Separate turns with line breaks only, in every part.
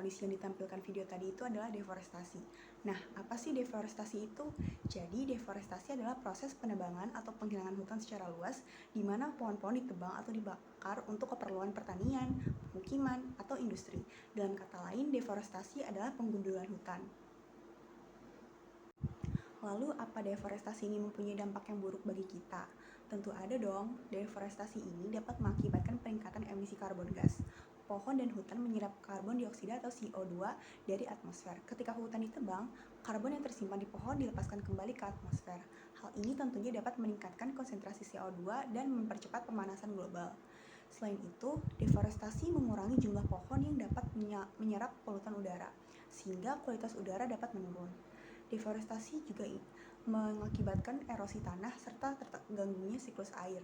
kondisi yang ditampilkan video tadi itu adalah deforestasi. Nah, apa sih deforestasi itu? Jadi, deforestasi adalah proses penebangan atau penghilangan hutan secara luas, di mana pohon-pohon ditebang atau dibakar untuk keperluan pertanian, pemukiman, atau industri. Dalam kata lain, deforestasi adalah penggundulan hutan. Lalu, apa deforestasi ini mempunyai dampak yang buruk bagi kita? Tentu ada dong. Deforestasi ini dapat mengakibatkan peningkatan emisi karbon gas. Pohon dan hutan menyerap karbon dioksida atau CO2 dari atmosfer. Ketika hutan ditebang, karbon yang tersimpan di pohon dilepaskan kembali ke atmosfer. Hal ini tentunya dapat meningkatkan konsentrasi CO2 dan mempercepat pemanasan global. Selain itu, deforestasi mengurangi jumlah pohon yang dapat menyerap polutan udara, sehingga kualitas udara dapat menurun. Deforestasi juga mengakibatkan erosi tanah serta terganggunya siklus air.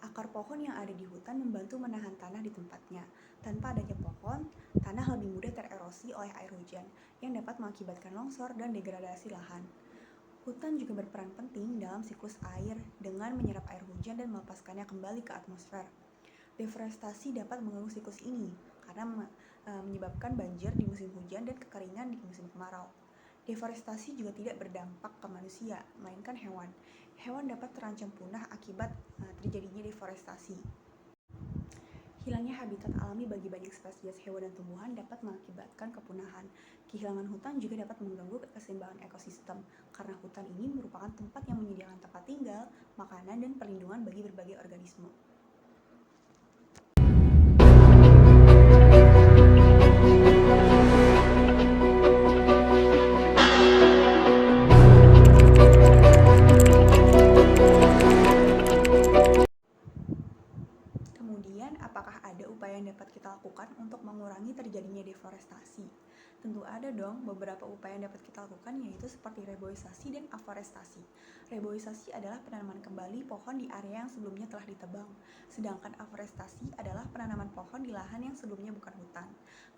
Akar pohon yang ada di hutan membantu menahan tanah di tempatnya. Tanpa adanya pohon, tanah lebih mudah tererosi oleh air hujan yang dapat mengakibatkan longsor dan degradasi lahan. Hutan juga berperan penting dalam siklus air dengan menyerap air hujan dan melepaskannya kembali ke atmosfer. Deforestasi dapat mengganggu siklus ini karena menyebabkan banjir di musim hujan dan kekeringan di musim kemarau. Deforestasi juga tidak berdampak ke manusia, melainkan hewan. Hewan dapat terancam punah akibat terjadinya deforestasi. Hilangnya habitat alami bagi banyak spesies hewan dan tumbuhan dapat mengakibatkan kepunahan. Kehilangan hutan juga dapat mengganggu keseimbangan ekosistem, karena hutan ini merupakan tempat yang menyediakan tempat tinggal, makanan, dan perlindungan bagi berbagai organisme. Kemudian, apakah ada upaya yang dapat kita lakukan untuk mengurangi terjadinya deforestasi? Tentu ada dong. Beberapa upaya yang dapat kita lakukan yaitu seperti reboisasi dan aforestasi. Reboisasi adalah penanaman kembali pohon di area yang sebelumnya telah ditebang, sedangkan aforestasi adalah penanaman pohon di lahan yang sebelumnya bukan hutan.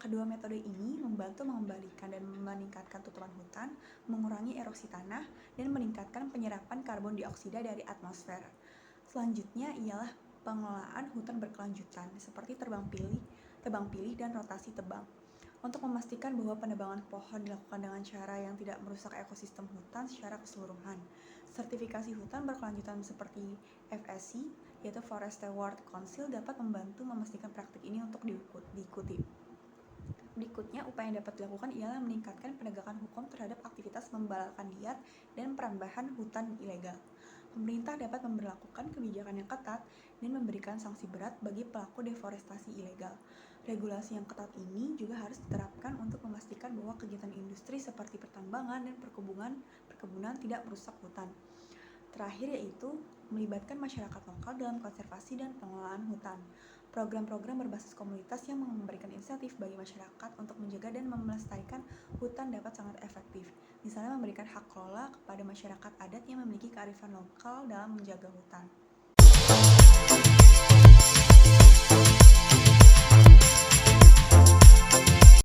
Kedua metode ini membantu mengembalikan dan meningkatkan tutupan hutan, mengurangi erosi tanah, dan meningkatkan penyerapan karbon dioksida dari atmosfer. Selanjutnya ialah pengelolaan hutan berkelanjutan seperti tebang pilih, dan rotasi tebang. Untuk memastikan bahwa penebangan pohon dilakukan dengan cara yang tidak merusak ekosistem hutan secara keseluruhan. Sertifikasi hutan berkelanjutan seperti FSC, yaitu Forest Steward Council, dapat membantu memastikan praktik ini untuk diikuti. Berikutnya, upaya yang dapat dilakukan ialah meningkatkan penegakan hukum terhadap aktivitas membalakan liar dan perambahan hutan ilegal. Pemerintah dapat memberlakukan kebijakan yang ketat dan memberikan sanksi berat bagi pelaku deforestasi ilegal. Regulasi yang ketat ini juga harus diterapkan untuk memastikan bahwa kegiatan industri seperti pertambangan dan perkebunan tidak merusak hutan. Terakhir yaitu melibatkan masyarakat lokal dalam konservasi dan pengelolaan hutan. Program-program berbasis komunitas yang memberikan insentif bagi masyarakat untuk menjaga dan melestarikan hutan dapat sangat efektif. Misalnya memberikan hak kelola kepada masyarakat adat yang memiliki kearifan lokal dalam menjaga hutan.